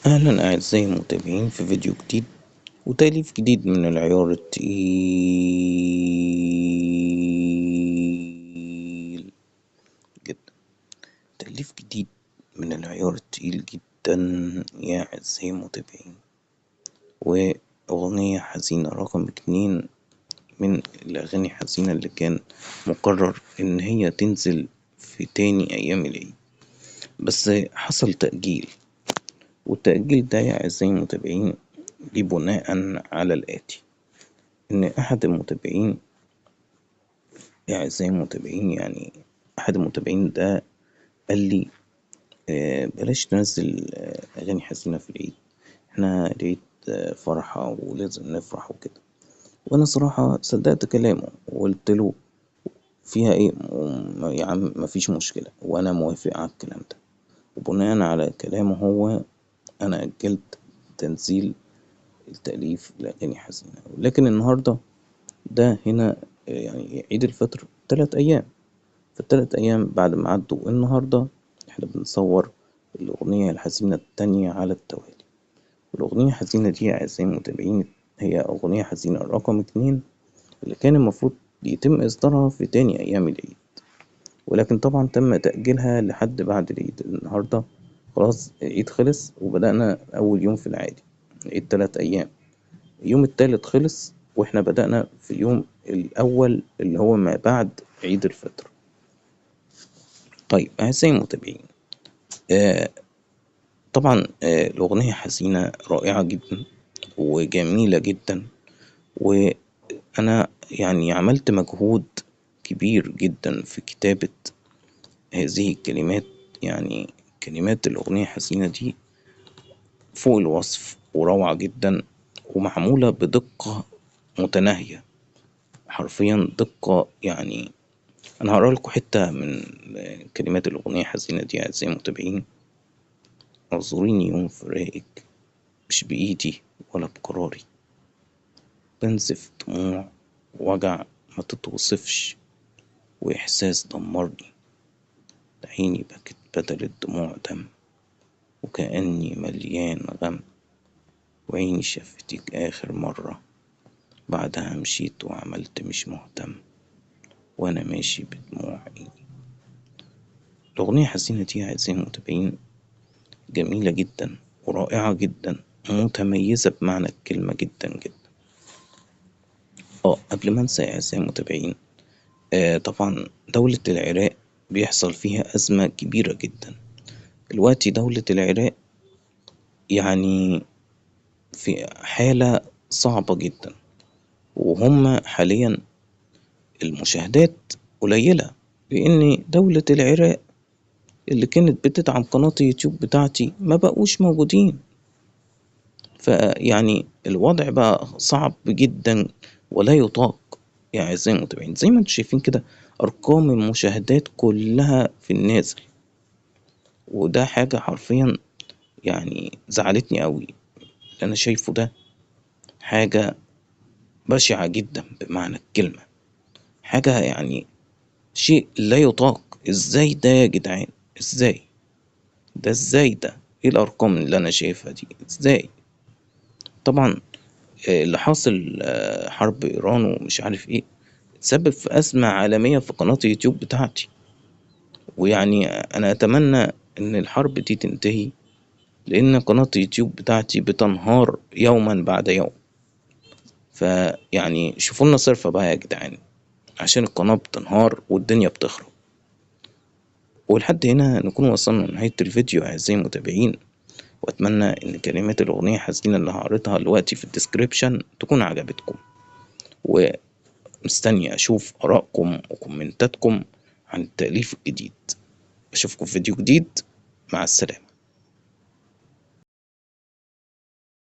أهلا أعزائي المتابعين في فيديو جديد وتأليف جديد من العيار التقيل جدا. تأليف جديد من العيار التقيل جدا يا أعزائي المتابعين، وأغنية حزينة رقم 2 من الأغاني الحزينة اللي كان مقرر إن هي تنزل في تاني أيام العيد، بس حصل تأجيل. والتأجيل ده يا أعزائي المتابعين دي بناء على الآتي: إن أحد المتابعين يا أعزائي المتابعين أحد المتابعين ده قال لي بلاش تنزل أغاني حزينة في العيد، احنا العيد فرحة ولازم نفرح وكده. وأنا صراحة صدقت كلامه وقلت له فيها ايه يا عم، مفيش مشكلة وأنا موافق على الكلام ده. وبناء على كلامه هو أنا أجلت تنزيل التأليف لأغاني حزينة. لكن النهاردة ده هنا عيد الفطر 3 أيام، في ال3 أيام بعد ما عدوا النهاردة احنا بنصور الأغنية الحزينة التانية على التوالي. والأغنية الحزينة دي يا أعزائي المتابعين هي أغنية حزينة رقم 2 اللي كان المفروض يتم إصدارها في تاني أيام العيد، ولكن طبعا تم تأجيلها لحد بعد العيد. النهاردة خلاص العيد خلص وبدأنا أول يوم في العادي، العيد 3 أيام، اليوم التالت خلص واحنا بدأنا في اليوم الأول اللي هو ما بعد عيد الفطر. طيب أعزائي المتابعين، طبعا الأغنية حزينة رائعة جدا وجميلة جدا، وأنا عملت مجهود كبير جدا في كتابة هذه الكلمات. كلمات الأغنية الحزينة دي فوق الوصف وروعة جدا ومعمولة بدقة متناهية، حرفيا دقة. أنا هقرأ لكم حتة من كلمات الأغنية الحزينة دي أعزائي المتابعين: اعذريني يوم فراقك، مش بإيدي ولا بقراري، بنزف دموع وجع ما تتوصفش، وإحساس دمرني، عيني بكت بدل الدموع دم، وكأني مليان غم، وعيني شافتك آخر مرة، بعدها مشيت وعملت مش مهتم، وأنا ماشي بدموع عيني. الأغنية الحزينة دي أعزائي المتابعين جميلة جدا ورائعة جدا، متميزة بمعنى الكلمة جدا جدا. قبل ما انسى يا أعزائي المتابعين، طبعا دولة العراق بيحصل فيها أزمة كبيرة جدا دلوقتي. دولة العراق في حالة صعبة جدا، وهم حاليا المشاهدات قليلة، لأن دولة العراق اللي كانت بتدعم قناة اليوتيوب بتاعتي ما بقوش موجودين. الوضع بقى صعب جدا ولا يطاق يا أعزائي المتابعين. زي ما انتم شايفين كده أرقام المشاهدات كلها في النازل، وده حاجة حرفيا زعلتني أوي. اللي أنا شايفه ده حاجة بشعة جدا بمعنى الكلمة، حاجة شيء لا يطاق. ازاي ده يا جدعان؟ ازاي ده؟ ايه الأرقام اللي أنا شايفها دي؟ ازاي؟ طبعا اللي حاصل حرب إيران ومش عارف ايه تسبب في أزمة عالمية في قناة اليوتيوب بتاعتي. أنا أتمنى إن الحرب دي تنتهي، لأن قناة اليوتيوب بتاعتي بتنهار يوما بعد يوم. شوفوا لنا صرفة بقى يا جدعان، عشان القناة بتنهار والدنيا بتخرب. ولحد هنا نكون وصلنا لنهاية الفيديو أعزائي المتابعين، وأتمنى إن كلمات الأغنية الحزينة اللي هعرضها دلوقتي في الديسكريبشن تكون عجبتكم، ومستني أشوف آرائكم وكومنتاتكم عن التأليف الجديد. أشوفكم في فيديو جديد، مع السلامة.